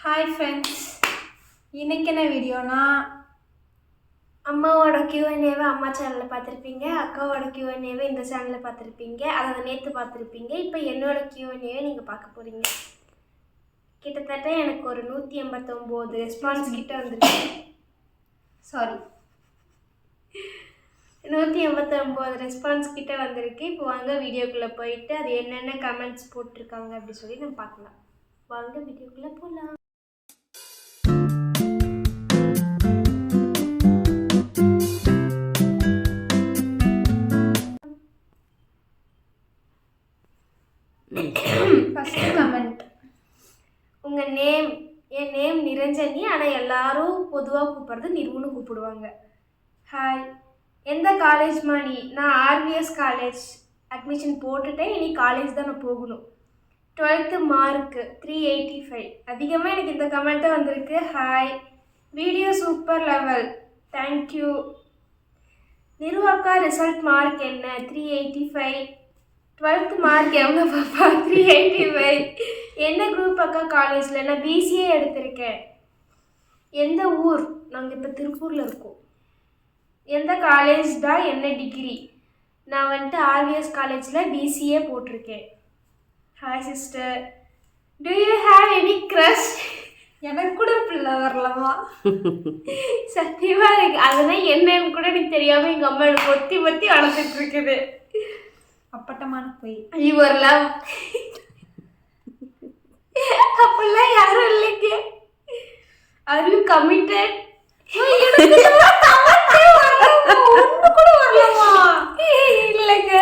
Hi friends, இன்றைக்கி என்ன வீடியோனா அம்மாவோட Q&Aவை அம்மா சேனலில் பார்த்துருப்பீங்க, அக்காவோட Q&Aவை இந்த சேனலில் பார்த்துருப்பீங்க, அதை நேற்று பார்த்துருப்பீங்க. இப்போ என்னோட Q&Aவை நீங்கள் பார்க்க போகிறீங்க. கிட்டத்தட்ட எனக்கு ஒரு 189 ரெஸ்பான்ஸ் கிட்ட வந்துருக்கு. 189 ரெஸ்பான்ஸ் கிட்ட வந்திருக்கு. இப்போ வாங்க வீடியோக்குள்ளே போயிட்டு அது என்னென்ன கமெண்ட்ஸ் போட்டிருக்காங்க அப்படி சொல்லி நம்ம பார்க்கலாம். வாங்க வீடியோக்குள்ளே போகலாம். ஃபஸ்ட்டு கமெண்ட், உங்கள் நேம், என் நேம் நிரஞ்சனி, ஆனால் எல்லாரும் பொதுவாக கூப்பிட்றது நிறுவனம் கூப்பிடுவாங்க. ஹாய், எந்த காலேஜ்மா நீ? நான் RVS காலேஜ் அட்மிஷன் போட்டுட்டேன், இனி காலேஜ் தான் நான் போகணும். 12th mark 385. அதிகமாக எனக்கு இந்த கமெண்ட்டை வந்திருக்கு. Hi, video super level, thank you. நிருவாக்கா ரிசல்ட் மார்க் என்ன? 385. 12th மார்க் எவ்வளோ பாப்பா? 385. என்ன குரூப் அக்கா காலேஜில்? நான் BCA எடுத்திருக்கேன். எந்த ஊர்? நாங்கள் இப்போ திருப்பூரில் இருக்கோம். எந்த காலேஜ் தான்? என்ன டிகிரி? நான் வந்துட்டு RVS காலேஜில் BCA போட்டிருக்கேன். Hi sister, to you have any crush? எனக்கு கூட பிள்ளை வரலாமா? சத்தியமாக இருக்கு. அதெல்லாம் என்னன்னு கூட எனக்கு தெரியாமல் எங்கள் அம்மா எனக்கு ஒத்தி ஒத்தி வளர்த்துட்டு இருக்குது. அப்பட்டமான போய் யுவர் லவ் அப்படிலாம் யாரும் இல்லைங்க. Are you committed? இல்லைங்க.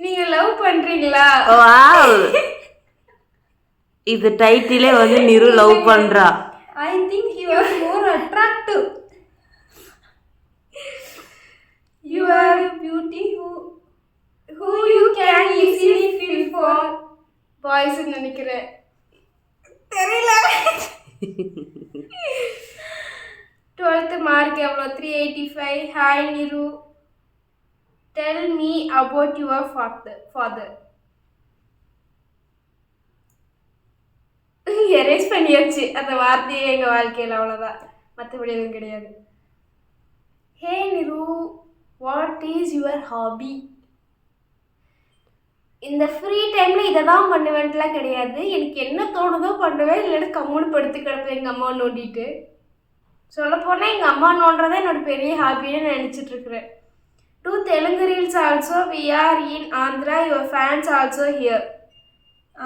நீங்க லவ் பண்றீங்களா? இது டைட்டிலே வந்து நிரு லவ் பண்றா. I think you are more attractive. You are beauty who you can easily feel for boys ன்னு நினைக்கிறேன். தெரியல. 12th மார்க் எவ்வளோ? 385. Hi Niru, tell me about your father. Erase பண்ணியாச்சு அந்த வார்த்தையே எங்கள் வாழ்க்கையில், அவ்வளோதான், மற்றபடி எதுவும் கிடையாது. Hey Niru, what is your hobby? இந்த ஃப்ரீ டைமில் இதை தான் பண்ணுவேன்ட்டுலாம் கிடையாது. எனக்கு என்ன தோணுதோ பண்ணுவேன், இல்லைன்னா கம்முன்னு படுத்து கிடப்பேன் எங்கள் அம்மா நோண்டிட்டு. சொல்லப்போனால் எங்கள் அம்மா நோண்டுறதே என்னோட பெரிய ஹாபின்னு நான் நினச்சிட்ருக்குறேன். Do Telugu reels also, we are in Andhra, your fans also here.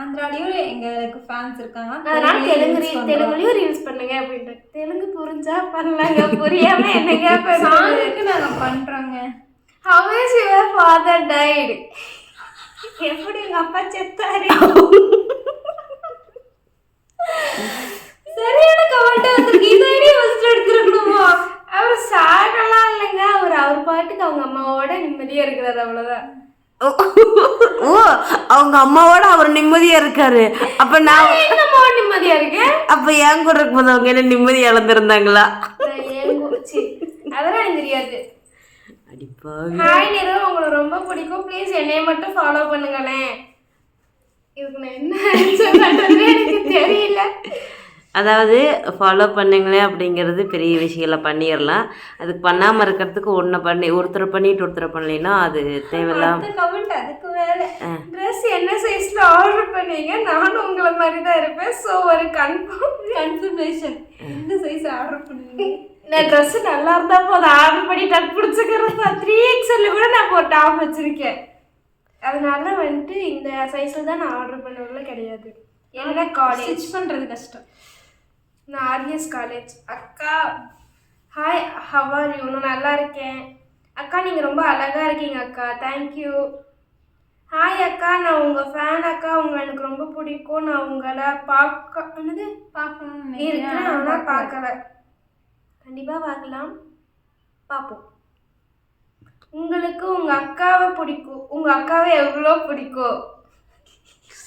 ஆந்திராலையும் எங்களுக்கு ஃபேன்ஸ் இருக்காங்க, அதனால் தெலுங்குலையும் ரீல்ஸ் பண்ணுங்க அப்படின்ட்டு. தெலுங்கு புரிஞ்சா பண்ணலாங்க, புரியாமல் என்னங்க சாங்குக்கு நாங்கள் பண்ணுறோங்க. ஹவ் இஸ் யுவர் ஃபாதர் டைடு? எப்படி எங்க அப்பா செத்தாரு? சரியான கமெண்ட் வந்திருக்கு. இதையே ஃபர்ஸ்ட் எடுத்துருக்கணுமா? அவர் சாகலாம் இல்லைங்க, அவர் பாட்டுக்கு அவங்க அம்மாவோட நிம்மதியா இருக்கிறாரு, அவ்வளவுதான். ஓ, அவங்க அம்மாவோட அவர் நிம்மதியா இருக்காரு. அப்ப நான் எங்க அம்மாவோட நிம்மதியா இருக்கேன். அப்ப என் கூட இருக்கும்போது அவங்க என்ன நிம்மதி இழந்திருந்தாங்களா? அதெல்லாம் எனக்கு தெரியாது. ஹாய் நிரு, உங்களுக்கு ரொம்ப பிடிக்கும், ப்ளீஸ் என்னைய மட்டும் ஃபாலோ பண்ணுங்களேன். இதுக்கு நான் என்ன ஆன்சர் பண்றதுன்னு எனக்கு தெரியல. அதாவது ஃபாலோ பண்ணுங்களேன் அப்படிங்கிறது பெரிய விஷயங்களை பண்ணிடலாம். அதுக்கு பண்ணாமல் இருக்கிறதுக்கு ஒருத்தரை பண்ணிட்டு ஒருத்தரை பண்ணலைன்னா அது தேவையில்லாம கமெண்ட். அதுக்கு வேற ட்ரெஸ் என்ன சைஸ்ல ஆர்டர் பண்ணீங்க? நானும் உங்களை மாதிரி தான் இருப்பேன். ஸோ ஒரு கன்ஃபர்மேஷன், எந்த சைஸ் ஆர்டர் பண்ணுவீங்க? நான் ட்ரெஸ்ஸு நல்லா இருந்தால் போதும், ஆர்டர் பண்ணி டக் பிடிச்சிக்கிறது. 3XL கூட நான் ஒரு டாப் வச்சுருக்கேன். அதனால வந்துட்டு இந்த சைஸில் தான் நான் ஆர்டர் பண்ணுறதுல கிடையாது. என்ன காலேஜ் ஸ்டிச் பண்ணுறது கஷ்டம். நான் RVS காலேஜ். அக்கா ஹாய், ஹவ் ஆர் யூ? நான் நல்லா இருக்கேன் அக்கா, நீங்கள் ரொம்ப அழகாக இருக்கீங்க அக்கா, தேங்க்யூ. ஹாய் அக்கா, நான் உங்கள் ஃபேன் அக்கா, உங்களை எனக்கு ரொம்ப பிடிக்கும். நான் உங்களை பார்க்கணும்னு இருக்கிறேன், ஆனால் பார்க்கல. கண்டிப்பாக பார்க்கலாம், பார்ப்போம். உங்களுக்கு உங்கள் அக்காவை பிடிக்கும், உங்கள் அக்காவை எவ்வளோ பிடிக்கும்?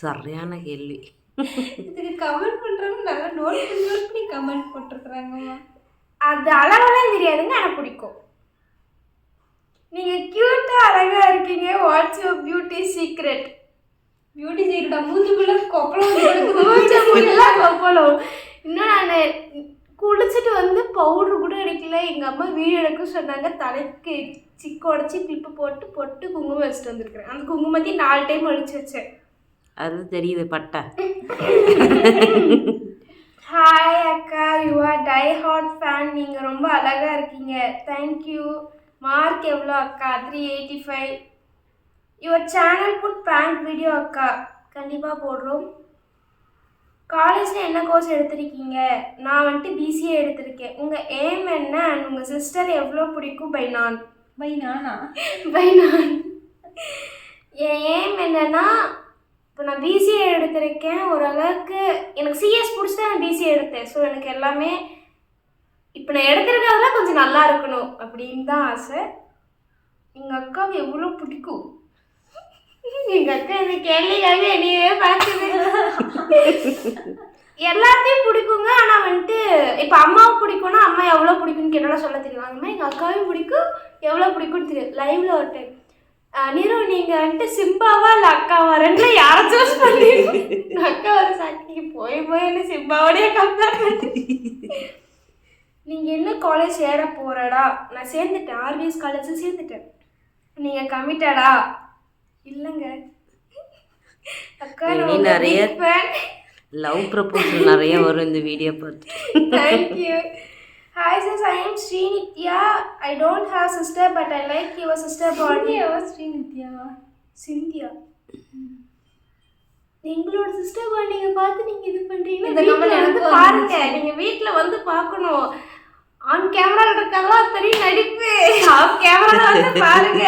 சரியான கேள்வி. இதுக்கு கமெண்ட் பண்ணுறவங்க நல்லா நோட் பண்ணி கமெண்ட் போட்டிருக்குறாங்கம்மா. அது அழகெல்லாம் தெரியாதுங்க, ஆனால் பிடிக்கும். நீங்கள் க்யூட்டாக அழகாக இருக்கீங்க. What's your beauty secret? Beauty சீக்ரெட்டா? மூஞ்சுக்குள்ள கொப்பளம், கொப்பளம். இன்னும் நான் குளிச்சுட்டு வந்து பவுட்ரு கூட அடிக்கல. எங்கள் அம்மா வீடியோ எடுக்க சொன்னாங்க. தலைக்கு சிக்கு உடச்சி கிளிப்பு போட்டு பொட்டு குங்குமம் வச்சுட்டு வந்துருக்குறேன். அந்த குங்குமத்தையும் 4 டைம் அடிச்சு வச்சேன். அது தெரியுது பட்டை. ஹாய் அக்கா, you are die hard fan. நீங்கள் ரொம்ப அழகாக இருக்கீங்க. தேங்க்யூ. மார்க் எவ்வளோ அக்கா? 385. Your channel put prank video அக்கா. கண்டிப்பாக போடுறோம். காலேஜில் என்ன கோர்ஸ் எடுத்திருக்கீங்க? நான் வந்துட்டு பிசிஏ எடுத்திருக்கேன். உங்கள் எய்ம் என்ன அண்ட் உங்கள் சிஸ்டர் எவ்வளோ பிடிக்கும்? பை நான். என் எய்ம் என்னன்னா, இப்போ நான் பிசிஏ எடுத்திருக்கேன். ஓரளவுக்கு எனக்கு சிஎஸ் பிடிச்சி நான் பிசிஏ எடுத்தேன். ஸோ எனக்கு எல்லாமே இப்போ நான் எடுத்திருக்கிறதெல்லாம் கொஞ்சம் நல்லா இருக்கணும் அப்படின்னு தான் ஆசை. எங்கள் அக்காவை எவ்வளோ பிடிக்கும்? எங்கள் அக்கா இந்த கேள்விக்காக என்னையே பார்க்குது. எல்லாத்தையும் பிடிக்குங்க. ஆனால் வந்துட்டு இப்போ அம்மாவை பிடிக்கும்னா அம்மா எவ்வளோ பிடிக்கும்னு கேட்டாலும் சொல்ல தெரியும். அந்த மாதிரி எங்கள் அக்காவையும் பிடிக்கும், எவ்வளோ பிடிக்கும்னு தெரியும். லைவ்ல ஒரு டைம் நீரோ நீங்கள் வந்துட்டு சிம்பாவா இல்லை அக்காவா ரெண்டுல யாரை சூஸ் பண்ணி அக்கா ஒரு சாக்கிக்கு போய் என்ன சிம்பாவோடய கம்பேர் பண்ணி. நீங்கள் என்ன காலேஜ் சேர போகிறடா? நான் சேர்ந்துட்டேன், ஆர்விஎஸ் காலேஜில் சேர்ந்துட்டேன். நீங்கள் கமிட்டடா? இல்லைங்க அக்கா. நிறைய லவ் ப்ரப்போசல் நிறைய வரும் இந்த வீடியோ பார்த்து. Thank you. Hi sis, I am Srinithya. I don't have sister but I like your sister body. ஸ்ரீநித்யாவா? சிந்தியா. எங்களோட சிஸ்டர் பாடி நீங்கள் பார்த்து நீங்கள் இது பண்ணுறீங்கன்னா பாருங்க. நீங்கள் வீட்டில் வந்து பார்க்கணும். ஆன் கேமரா இருக்காங்களா தெரியும் நடிப்பு. ஆஃப் கேமரா வந்து பாருங்க.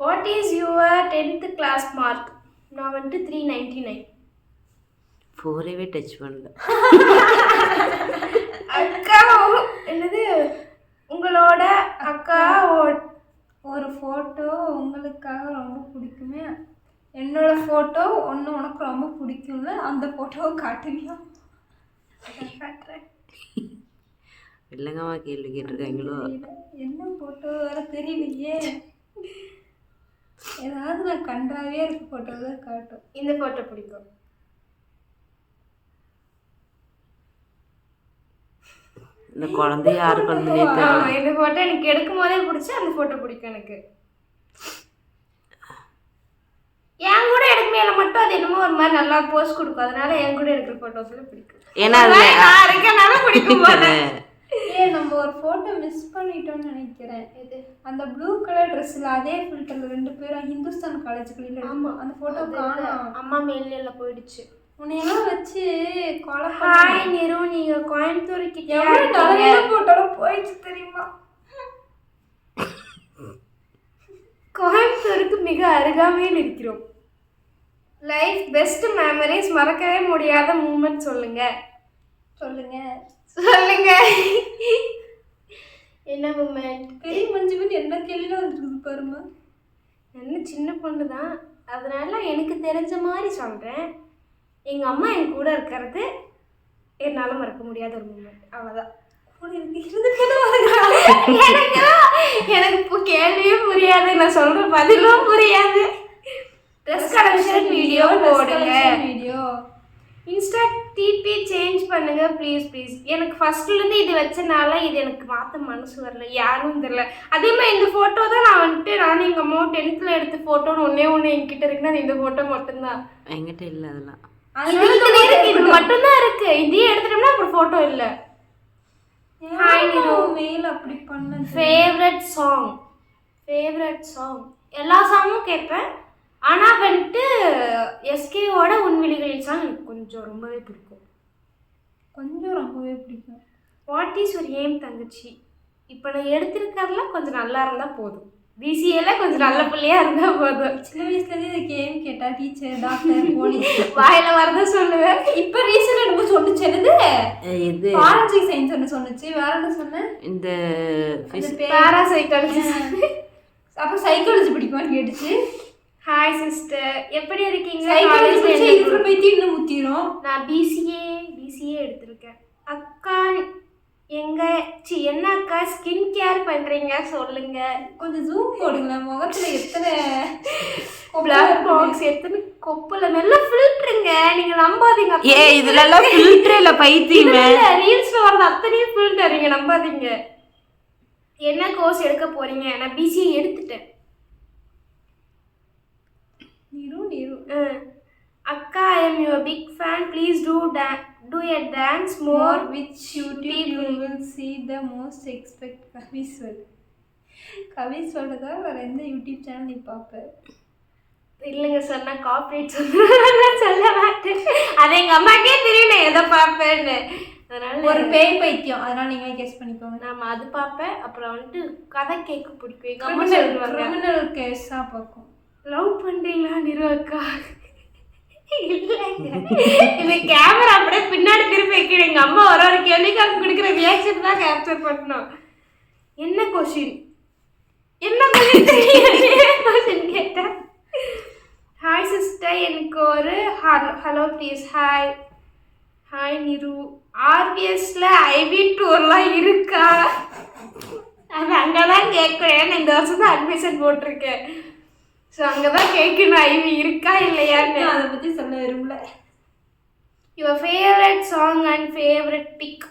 What is your 10th class mark? நான் வந்துட்டு 399. 4வே டச் பண்ணல. அக்கா என்னது உங்களோட அக்கா ஒரு ஃபோட்டோ உங்களுக்காக ரொம்ப பிடிக்குமே. என்னோட ஃபோட்டோ ஒன்று உனக்கு ரொம்ப பிடிக்கும்ல, அந்த ஃபோட்டோவை காட்டுவியா? காட்டுறேன். இல்லைங்கம்மா கேள்வி கேட்டிருக்காங்களோ? என்ன ஃபோட்டோ வேறு தெரியலையே. ஏதாவது நான் கண்டாவே இருக்க ஃபோட்டோ தான் காட்டும். இந்த ஃபோட்டோ பிடிக்கும். இந்த குழந்தை யாரு குழந்தையே தெரியல. இந்த ஃபோட்டோ எனக்கு எடுக்கும் போதே பிடிச்சி அந்த ஃபோட்டோ பிடிக்கும் எனக்கு. என் கூட எடுக்கல மட்டும் அது என்னமோ ஒரு மாதிரி நல்லா போஸ்ட் கொடுக்கும். அதனால என் கூட எடுக்கிற ஃபோட்டோஸ்ல பிடிக்கும். ஏன்னா நான் இருக்கனால பிடிக்கும் போல. நம்ம ஒரு ஃபோட்டோ மிஸ் பண்ணிட்டோம்னு நினைக்கிறேன். இது அந்த ப்ளூ கலர் ட்ரெஸ்ஸில் அதே ஃபில்டரில் 2 பேரும் ஹிந்துஸ்தான் காலேஜுக்குள்ள. ஆமாம், அந்த ஃபோட்டோ காணோம். அம்மா மெயிலில் போயிடுச்சு. உன்னையெல்லாம் வச்சு கொலை. ஹாய் நிரு, நீங்கள் கோயம்புத்தூர் கிட்டே ஃபோட்டோலாம் போயிடுச்சு தெரியுமா? கோயம்புத்தூருக்கு மிக அருகாமையில் இருக்கிறோம். லைஃப் பெஸ்ட் மெமரிஸ், மறக்கவே முடியாத மூமெண்ட் சொல்லுங்க. என்ன மூமெண்ட்? பெரிய மஞ்சள் என்ன கேள்வியில் வந்துருக்கு பாருமா. என்ன சின்ன பொண்ணு தான், அதனால எனக்கு தெரிஞ்ச மாதிரி சொல்கிறேன். எங்கள் அம்மா என் கூட இருக்கிறது என்னால் மறக்க முடியாத ஒரு மூமெண்ட். அவ்வளோதான். எனக்கு இப்போ கேள்வியும் புரியாது, நான் சொல்கிற பதிலும் புரியாது. ட்ரெஸ் கலெக்ஷன் வீடியோ போடுங்க. இன்ஸ்டா டிபி சேஞ்ச் பண்ணுங்க ப்ளீஸ் ப்ளீஸ். எனக்கு ஃபர்ஸ்ட்லேருந்து இது வச்சனால இது எனக்கு மாற்ற மனசு வரல, யாரும் தெரியல. அதே மாதிரி இந்த ஃபோட்டோ தான் நான் வந்துட்டு நானும் எங்கள் அம்மா 10th எடுத்த ஃபோட்டோன்னு ஒன்று என்கிட்ட இருக்குன்னா அது இந்த ஃபோட்டோ மட்டும்தான். என்கிட்ட இல்லை அதெல்லாம். இது மட்டும்தான் இருக்கு. இதையே எடுத்துட்டோம்னா அப்புறம் ஃபோட்டோ இல்லை. ஹாய் நிரு, மேல அப்படி பண்ண. ஃபேவரட் சாங் எல்லா சாங்கும் கேட்பேன். ஆனால் வந்துட்டு எஸ்கேவோட உன்விழிகளின் சாங் எனக்கு கொஞ்சம் ரொம்பவே பிடிக்கும். வாட் இஸ் ஒரு ஏம் தங்கச்சி? இப்போ நான் எடுத்திருக்கிறதுல கொஞ்சம் நல்லா இருந்தால் போதும். பிசிஏல கொஞ்சம் நல்ல பிள்ளையா இருந்தால் போதும். சின்ன வயசுலேருந்து இந்த கேம் கேட்டால் டீச்சர், டாக்டர், போலீஸ் வாயில வரதான் சொல்லுவேன். இப்போ ரீசெண்டாக என்னமோ சொன்னிச்சு. இது ஃபாரன்சிக் சயின்ஸ் ஒன்று சொன்னிச்சு. வேற என்ன சொன்னேன்? இந்த பாராசைக்காலஜி. அப்போ சைக்காலஜி பிடிக்குமான்னு கேட்டுச்சு. ஹாய் சிஸ்டர், எப்படி இருக்கீங்க? பைத்தி இன்னும் முத்திரும். நான் பிசிஏ எடுத்திருக்கேன். அக்கா என்னக்கா ஸ்கின் கேர் பண்றீங்க சொல்லுங்க. கொஞ்சம் ஜூம் போடுங்களேன். முகத்துல எத்தனை பிளாக் பாக்ஸ், எத்தனை கொப்புல மெல்ல ஃபில்டருங்க. நீங்க நம்பாதீங்க. இதுல எல்லாம் ஃபில்டர் இல்ல பைத்தியமே. ரீல்ஸ்ல வரது அத்தனையும் ஃபில்டர், நீங்க நம்பாதீங்க. என்ன கோர்ஸ் எடுக்க போறீங்க? நான் பிசிஏ எடுத்துட்டேன். அக்கா, I am your big fan. Please do a dance more. Which YouTube you will see the most expect கவிஸ் சொல்றதா வேற எந்த யூடியூப் சேனல் நீ பார்ப்ப? இல்லைங்க சொன்னா கார்ப்பரேட் சொல்ல மாட்டேன். அது எங்க அம்மாக்கே தெரியும் நான் எதை பார்ப்பேன்னு. அதனால ஒரு பேய் பைத்தியம், அதனால நீங்களே கெஸ் பண்ணிக்கோங்க. நாம அது பார்ப்பேன். அப்புறம் வந்துட்டு கதை கேட்க பிடிக்கும். எங்க அம்மா சொல்லுவாங்க கிரிமினல் கேஸா பார்க்கும். லவ் பண்றீங்களா நிறுவக்கா? இல்லைங்க, இந்த கேமரா அப்படியே பின்னாடி திருப்பி வைக்கணும். எங்க அம்மா ஒரு கேள்விக்காக கொடுக்குற ரியாக்ஷன் தான் கேப்சர் பண்ணணும். என்ன கொஸ்டின் கேட்டேன். ஹாய் சிஸ்டர், எனக்கு ஒரு ஹலோ ப்ளீஸ். ஹாய் நிரு, ஆர்பிஎஸ்ல ஐவி டூர்லாம் இருக்கா? அது அங்கதான் கேட்குறேன். இந்த வருஷம் தான் அட்மிஷன் போட்டிருக்கேன். ஸோ அங்கே தான் கேட்கணும் ஐவி இருக்கா இல்லையான்னு. அதை பற்றி சொல்ல விரும்பல. Your favourite song and favourite pic.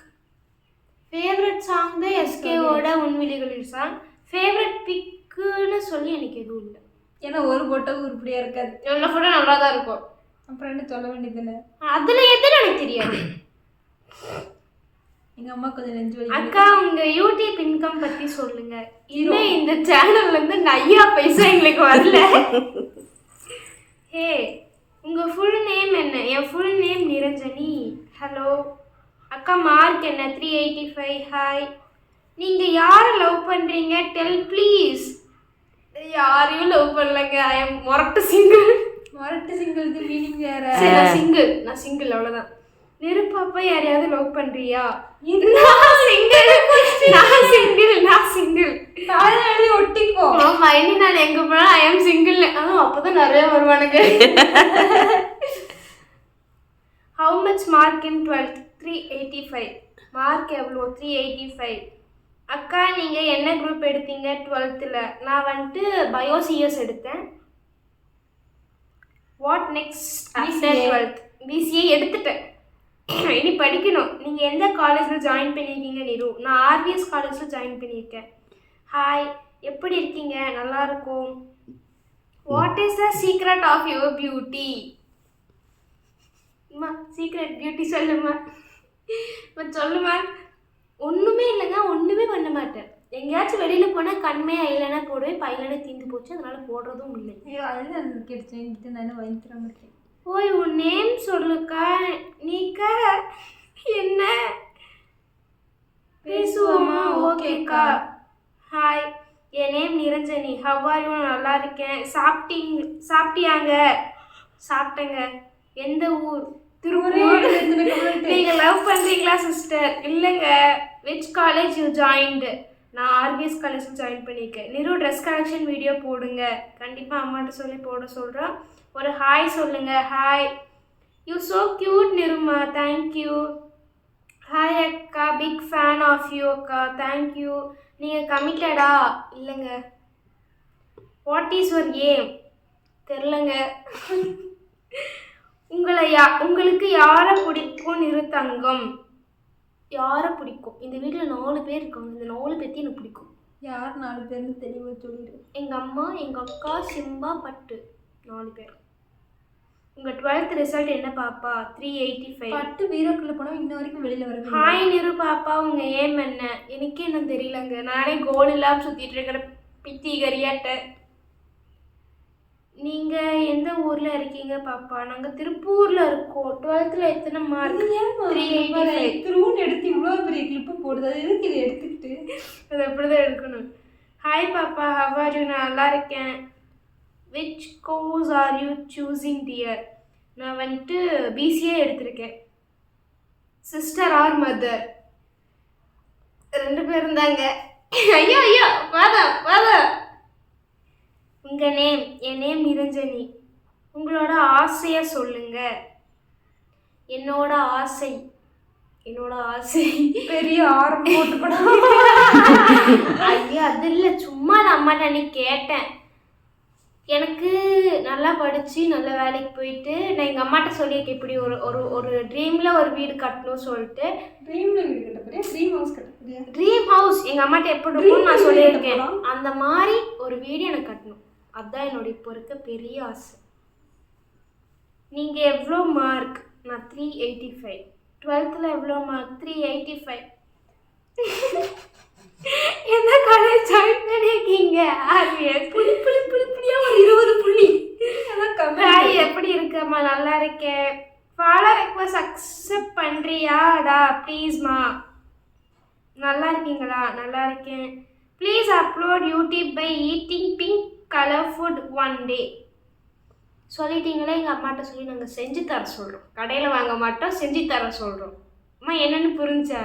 Favourite song தான் எஸ்கேவோட உன்விழிகளில் சாங். ஃபேவரட் பிக்குன்னு சொல்லி எனக்கு எதுவும் இல்லை. ஏன்னா ஒரு ஃபோட்டோ உருப்படியாக இருக்காது. எல்லா ஃபோட்டோ நல்லா தான் இருக்கும். அப்புறம் என்ன சொல்ல வேண்டியதில்லை. அதில் எதுன்னு எனக்கு தெரியாது. எங்கள் அம்மா கொஞ்சம் நெஞ்சு வலி. அக்கா, உங்கள் யூடியூப் இன்கம் பற்றி சொல்லுங்க. இன்னும் இந்த சேனல்லேருந்து நையா பைசா எங்களுக்கு வரல. ஹே, உங்கள் ஃபுல் நேம் என்ன? என் ஃபுல் நேம் நிரஞ்சனி. ஹலோ அக்கா, மார்க் என்ன? 385. ஹாய், நீங்கள் யாரை லவ் பண்ணுறீங்க? Del please. யாரையும் லவ் பண்ணலங்க. ஐ எம் மொரட்டு சிங்கிள். மொரட்டு சிங்கிளுக்கு மீனிங் வேற. நான் சிங்கிள் அவ்வளோதான். நெருப்பாப்பா, யாரையாவது லவ் பண்றியா? ஒட்டிக்கோ. ஆமா, இனி நான் எங்க போனாலும் ஐ எம் சிங்கிள். அப்பதான் நிறைய வருவானுங்க. How much mark in 12th? 385. Mark எவ்வளோ? 385. அக்கா, நீங்க என்ன குரூப் எடுத்தீங்க 12th? நான் வந்துட்டு பயோசிஎஸ் எடுத்தேன். What next after 12th? PCA எடுத்துட்டேன். இனி படிக்கணும். நீங்கள் எந்த காலேஜில் ஜாயின் பண்ணியிருக்கீங்க நிரு? நான் ஆர்விஎஸ் காலேஜில் ஜாயின் பண்ணியிருக்கேன். ஹாய், எப்படி இருக்கீங்க? நல்லா இருக்கும். What is the secret of your beauty? அம்மா, சீக்ரெட் பியூட்டி சொல்லுமா. சொல்லுமா. ஒன்றுமே இல்லைங்க, ஒன்றுமே பண்ண மாட்டேன். எங்கேயாச்சும் வெளியில் போனால் கண்மே ஐலைனா போடுவேன். இப்போ ஐலைனா தீர்ந்து போச்சு, அதனால் போடுறதும் இல்லை. ஐயோ, அதெல்லாம் கிடைச்சேன். நான் வாங்கிக்கிறேன் இருக்கேன். ஓய், உன் நேம் சொல்லுக்கா. நீக்கா என்ன பேசுவோமா? ஓகேக்கா. Hi, N name Niranjani. How are you? நல்லா இருக்கேன். சாப்பிட்டியாங்க? சாப்பிட்டேங்க. எந்த ஊர்? திருப்பூர். நீங்கள் லவ் பண்ணுறீங்களா சிஸ்டர்? இல்லைங்க. Which college you joined? நான் ஆர்பிஎஸ் காலேஜில் ஜாயின் பண்ணியிருக்கேன். நிரு, ட்ரெஸ் கலெக்ஷன் வீடியோ போடுங்க. கண்டிப்பாக அம்மாட்ட சொல்லி போட சொல்கிறேன். ஒரு ஹாய் சொல்லுங்க. ஹாய், யூ ஸோ க்யூட் நிருமா. தேங்க்யூ. ஹாய் அக்கா, பிக் ஃபேன் ஆஃப் யூ அக்கா. தேங்க்யூ. நீங்கள் கமிட்டடா? இல்லைங்க. What is your aim? தெரிலங்க. உங்களுக்கு யாரை பிடிக்கும் நிரு தங்கம்? யாரை பிடிக்கும்? இந்த வீட்டில் 4 பேர் இருக்காங்க. இந்த 4 பேர்த்தையும் எனக்கு பிடிக்கும். யார் 4 பேர்னு தெளிவாக சொல்லிடு. எங்கள் அம்மா, எங்கள் அக்கா, சிம்பா, பட்டு, 4 பேர். உங்கள் 12th ரிசல்ட் என்ன பாப்பா? 385. பட்டு வீரோக்குள்ளே போனால் இன்ன வரைக்கும் வெளியில் வர. ஹாய் நிரு பாப்பா, உங்கள் ஏம் என்ன? எனக்கே என்ன தெரியலங்க. நானே கோல் இல்லாமல் சுற்றிட்டு இருக்கிற பித்தி கரியாட்ட. நீங்கள் எந்த ஊரில் இருக்கீங்க பாப்பா? நாங்கள் திருப்பூரில் இருக்கோம். 12th எத்தனை மார்க்? 385. திருவூன் எடுத்து இவ்வளோ பெரிய கிளிப்பு போடுது. அது எதுக்கு இதை எடுத்துக்கிட்டு? அது அப்படி தான் எடுக்கணும். ஹாய் பாப்பா, ஹவ் ஆர் யூ? நான் நல்லா இருக்கேன். Which course are you choosing dear? நான் வந்துட்டு பிசிஏ எடுத்திருக்கேன். Sister or mother? 2 பேர் இருந்தாங்க. ஐயோ ஐயோ, வாதா. உங்கள் நேம்? என் நேம் நிரஞ்சனி. உங்களோட ஆசையை சொல்லுங்க. என்னோட ஆசை என்னோட ஆசை பெரிய ஆரம் போட்டுக்கணும். ஐயோ அது இல்லை, சும்மா நான் அம்மாட்ட அன்னைக்கு கேட்டேன். எனக்கு நல்லா படித்து நல்ல வேலைக்கு போயிட்டு நான் எங்கள் அம்மாட்ட சொல்லியிருக்கேன் இப்படி ஒரு ஒரு ஒரு ட்ரீமில் ஒரு வீடு கட்டணும்னு சொல்லிட்டு. ட்ரீம்ல வீடு கட்ட போறியா? ட்ரீம் ஹவுஸ் கட்ட போறியா? ட்ரீம் ஹவுஸ் எங்கள் அம்மாட்ட எப்படி இருக்கும்னு நான் சொல்லியிருக்கேன். அந்த மாதிரி ஒரு வீடு எனக்கு கட்டணும். அதுதான் என்னோட இப்போ இருக்க பெரிய ஆசை. நீங்கள் எவ்வளோ மார்க்? நான் 385. 12th எவ்வளோ மார்க்? 385. எந்த காலேஜ் ஜாயின் பண்ணியிருக்கீங்க? ஆர்விஎஸ். புளி புளி புளி புளியா ஒரு 20 புள்ளி. ஹாய், எப்படி இருக்கம்மா? நல்லா இருக்கேன். ஃபாலோ ரெக்வஸ்ட் அக்செப்ட் பண்ணுறியாடா ப்ளீஸ்மா? நல்லா இருக்கீங்களா? நல்லா இருக்கேன். Please upload YouTube by eating pink colour food one day. சொல்லிட்டீங்களே, எங்கள் அம்மாட்ட சொல்லி நாங்கள் செஞ்சு தர சொல்கிறோம். கடையில் வாங்க மாட்டோம், செஞ்சு தர சொல்கிறோம். அம்மா என்னென்னு புரிஞ்சா?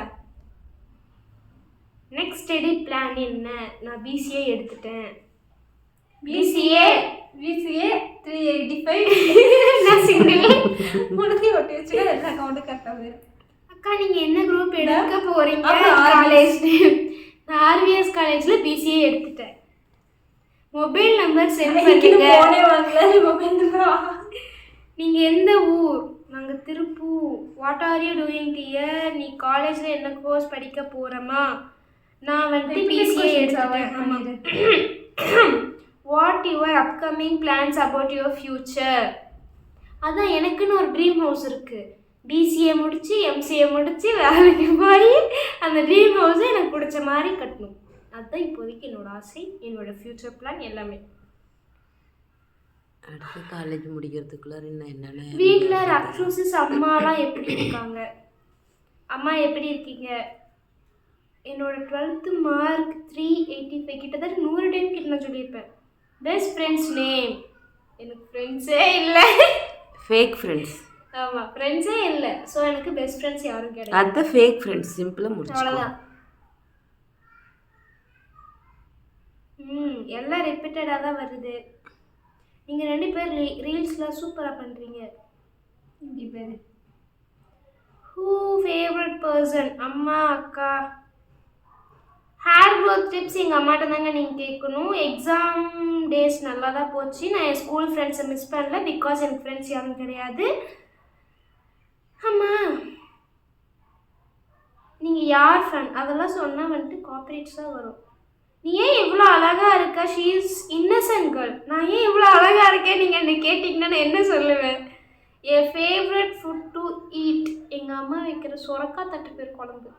நெக்ஸ்ட் ஸ்டடி பிளான் என்ன? நான் பிசிஏ எடுத்துட்டேன். பிசிஏ 385. நான் சிங்கிள். உனக்கு ஒட்டி வச்சுக்க எல்லா அக்கௌண்ட்டும் கரெக்டாக போயிடும். அக்கா நீங்கள் என்ன குரூப் எடுக்க போகிறீங்க? அப்புறம் காலேஜ் நான் ஆர்விஎஸ் காலேஜில் பிசிஏ எடுத்துட்டேன். மொபைல் நம்பர் சென்ட் பண்ணுங்க. போனே வாங்கல மொபைல் நம்பர். நீங்கள் எந்த ஊர்? நாங்கள் Tiruppur. What are you doing dear? நீ காலேஜில் என்ன கோர்ஸ் படிக்க போகிறோமா? நான் வந்து பிசிஏ எடுத்துட்டேன். ஆமாம். What your upcoming plans about your future? அதான் எனக்குன்னு ஒரு ட்ரீம் ஹவுஸ் இருக்குது. பிசிஏ முடித்து எம்சிஏ முடித்து வேலைக்கு போய் அந்த ட்ரீம் ஹவுஸை எனக்கு பிடிச்ச மாதிரி கட்டணும். அதுதான் இப்போதைக்கு என்னோடய ஆசை, என்னோடய ஃப்யூச்சர் பிளான் எல்லாமே. அடுத்து காலேஜ் முடிக்கிறதுக்குள்ள என்னென்ன வீட்டில் ரக்ஷூசிஸ் அம்மாலாம் எப்படி இருக்காங்க? அம்மா எப்படி இருக்கீங்க? என்னோட 12th மார்க் 385. கிட்டத்தட்ட 100 டைம் கிட்ட நான் சொல்லியிருப்பேன். Best friends name? எனக்கு ஃப்ரெண்ட்ஸே இல்லை. Fake friends. ஆமாம், ஃப்ரெண்ட்ஸே இல்லை. ஸோ எனக்கு பெஸ்ட் ஃப்ரெண்ட்ஸ் யாரும் கிடையாது. அதுதான் ஃபேக் ஃப்ரெண்ட்ஸ். சிம்பிளாக முடிச்சு. அவ்வளோதான். எல்லாம் ரிப்பீட்டடாக தான் வருது. நீங்கள் 2 பேர் ரீல்ஸ்லாம் சூப்பராக பண்ணுறீங்க. இப்படி பேர் ஹூ ஃபேவரட் பர்சன்? அம்மா, அக்கா. ஹேர் க்ரோத் டிப்ஸ் எங்கள் அம்மாட்ட தாங்க நீங்கள் கேட்கணும். எக்ஸாம் டேஸ் நல்லா தான் போச்சு. நான் என் ஸ்கூல் ஃப்ரெண்ட்ஸை மிஸ் பண்ணல, பிகாஸ் எனக்கு ஃப்ரெண்ட்ஸ் யாரும் கிடையாது. ஆமாம், நீங்கள் யார் ஃபேன்? அதெல்லாம் சொன்னால் வந்துட்டு காப்பரேட்ஸ் தான் வரும். நீ ஏன் இவ்வளோ அழகாக இருக்க? She is Innocent girl. நான் ஏன் இவ்வளோ அழகாக இருக்கேன் நீங்கள் என்ன கேட்டிங்கன்னா நான் என்ன சொல்லுவேன்? என் ஃபேவரட் ஃபுட் டு ஈட்? எங்கள் அம்மா வைக்கிற சொரக்காய் தட்டுப்பேர் குழம்பு.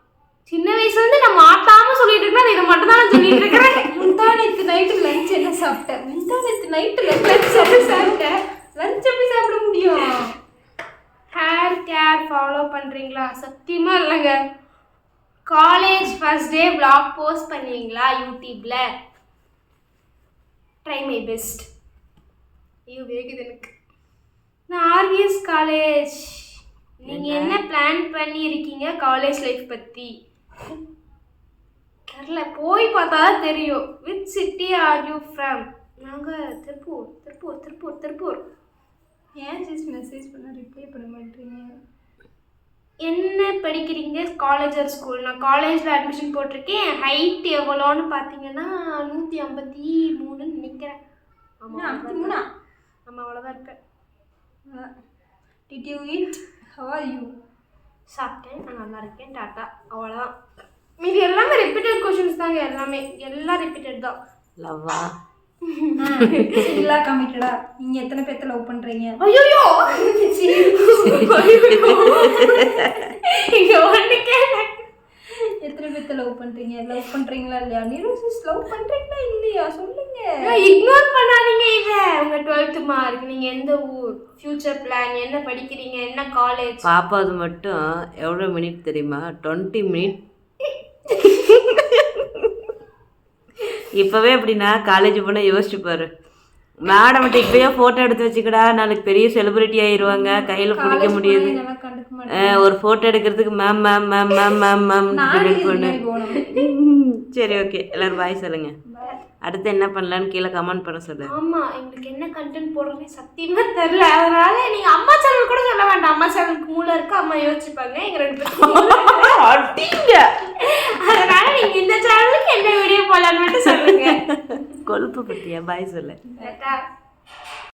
சின்ன வயசுலேருந்து நான் மாட்டாமல் சொல்லிட்டு இருக்கேன். இதை மட்டும் தான் நான் சொல்லிட்டு இருக்கிறேன். முந்தானத்து நைட்டு லஞ்ச் என்ன சாப்பிட்டேன்? முந்தானத்து நைட்டு லஞ்ச் எப்படி சாப்பிட்டேன்? லஞ்ச் எப்படி சாப்பிட முடியும்? ஹேர் கேர் ஃபாலோ பண்ணுறீங்களா? சத்தியமாக இல்லைங்க. College first day vlog post பண்ணுவீங்களா யூடியூப்பில்? Try my best. ஐயோ வேகுது எனக்கு. நான் ஆர்விஎஸ் காலேஜ். நீங்கள் என்ன பிளான் பண்ணியிருக்கீங்க காலேஜ் லைஃப் பற்றி? தெரில, போய் பார்த்தா தான் தெரியும். Which city are you from? நாங்கள் திருப்பூர். திருப்பூர் திருப்பூர் திருப்பூர். ஏன் ஜஸ்ட் மெசேஜ் பண்ண ரிப்ளை பண்ண மாட்டேறீங்க? என்ன படிக்கிறீங்க? College or school? நான் காலேஜில் அட்மிஷன் போட்டிருக்கேன். ஹைட் எவ்வளோன்னு பார்த்தீங்கன்னா 153 நினைக்கிறேன். ஆமாம், 53. ஆமாம், அவ்வளோதான் இருக்கேன். Did you eat? How are you? சாப்பிட்டேன், நான் நல்லா இருக்கேன், டாட்டா. அவ்வளோதான். மீதி எல்லாமே ரிப்பீட்டட் கொஷின்ஸ் தாங்க. எல்லாமே எல்லாம் ரிப்பீட்டட் தான். லவ்வா? இல்லா கமிட்டடா? நீங்க எத்தனை பேர்த்த லவ் பண்றீங்க? ஐயோ இங்க வந்து கேட்டேன். எத்தனை பேர்த்த லவ் பண்றீங்க? லவ் பண்றீங்களா இல்லையா? நிரோசிஸ் லவ் பண்றீங்களா இல்லையா? சொல்லுங்க. இக்னோர் பண்ணாதீங்க இதை. உங்க 12th மார்க், நீங்க எந்த ஊர், ஃபியூச்சர் பிளான், என்ன படிக்கிறீங்க, என்ன காலேஜ்? பாப்பாது மட்டும் எவ்வளோ மினிட் தெரியுமா? 20 மினிட். இப்போவே அப்படின்னா காலேஜ் போனால் யோசிச்சு பாரு. மேடம் மட்டும் இப்போயே ஃபோட்டோ எடுத்து வச்சுக்கடா, நாளைக்கு பெரிய செலிபிரிட்டி ஆயிடுவாங்க, கையில் பிடிக்க முடியாது. ஒரு ஃபோட்டோ எடுக்கிறதுக்கு ma'am ma'am ma'am ma'am ma'am ma'am wait பண்ணு. சரி, ஓகே, எல்லோரும் பாய் சொல்லுங்க. அடுத்து என்ன பண்ணலான்னு கீழே கமெண்ட் பண்ண சொல்லு. ஆமா, எங்களுக்கு என்ன கண்டென்ட் போடுறதுன்னு சத்தியமா தெரியல. அதனால நீங்க அம்மா சேனல் கூட சொல்ல வேண்டாம். அம்மா சேனலுக்கு மூளை இருக்கு, அம்மா யோசிச்சுப்பாங்க. எங்க 2 பேரும் அடிங்க. அதனால நீங்க இந்த சேனலுக்கு என்ன வீடியோ போடலான்னு மட்டும் சொல்லுங்க. கொழுப்பு பத்தியா பாய் சொல்லு. டாடா.